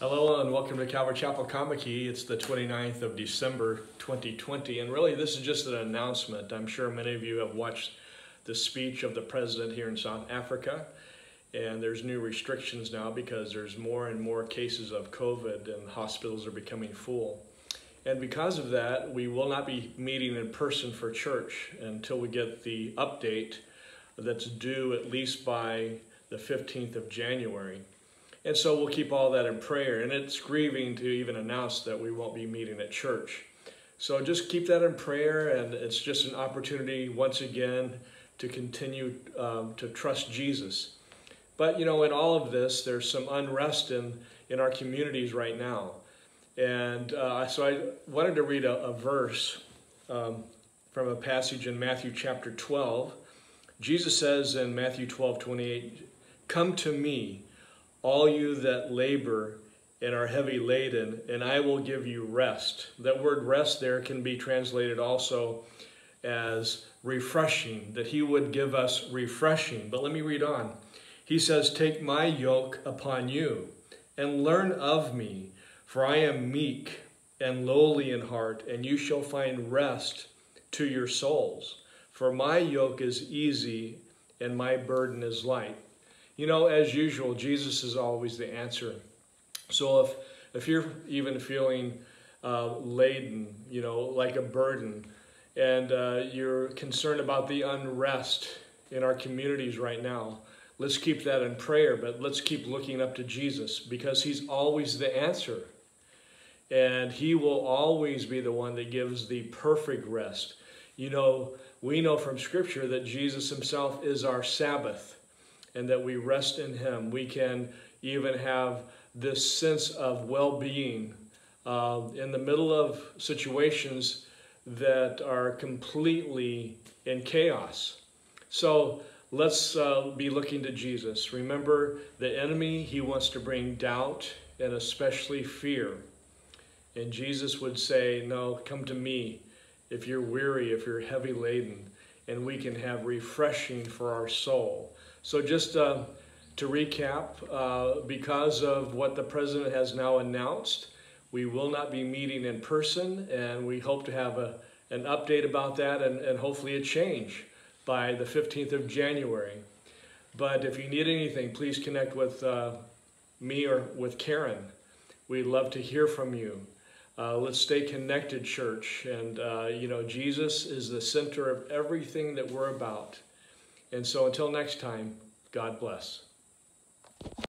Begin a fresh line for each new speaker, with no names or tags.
Hello and welcome to Calvary Chapel Kamaki. It's the 29th of December 2020, and really this is just an announcement. I'm sure many of you have watched the speech of the president here in South Africa, and there's new restrictions now because there's more and more cases of COVID and hospitals are becoming full. And because of that, we will not be meeting in person for church until we get the update that's due at least by the 15th of January. And so we'll keep all that in prayer. And it's grieving to even announce that we won't be meeting at church. So just keep that in prayer, and it's just an opportunity once again to continue to trust Jesus. But you know, in all of this, there's some unrest in our communities right now. And so I wanted to read a verse from a passage in Matthew chapter 12. Jesus says in Matthew 12:28, "Come to me, all you that labor and are heavy laden, and I will give you rest." That word rest there can be translated also as refreshing, that he would give us refreshing. But let me read on. He says, "Take my yoke upon you and learn of me, for I am meek and lowly in heart, and you shall find rest to your souls. For my yoke is easy and my burden is light." You know, as usual, Jesus is always the answer. So if you're even feeling laden, you know, like a burden, and you're concerned about the unrest in our communities right now, let's keep that in prayer, but let's keep looking up to Jesus, because he's always the answer. And he will always be the one that gives the perfect rest. You know, we know from Scripture that Jesus himself is our Sabbath, and that we rest in him. We can even have this sense of well-being in the middle of situations that are completely in chaos. So let's be looking to Jesus. Remember, the enemy, he wants to bring doubt and especially fear. And Jesus would say, no, come to me if you're weary, if you're heavy laden, and we can have refreshing for our soul. So just to recap, because of what the president has now announced, we will not be meeting in person, and we hope to have an update about that and hopefully a change by the 15th of January. But if you need anything, please connect with me or with Karen. We'd love to hear from you. Let's stay connected, church. And, you know, Jesus is the center of everything that we're about. And so until next time, God bless.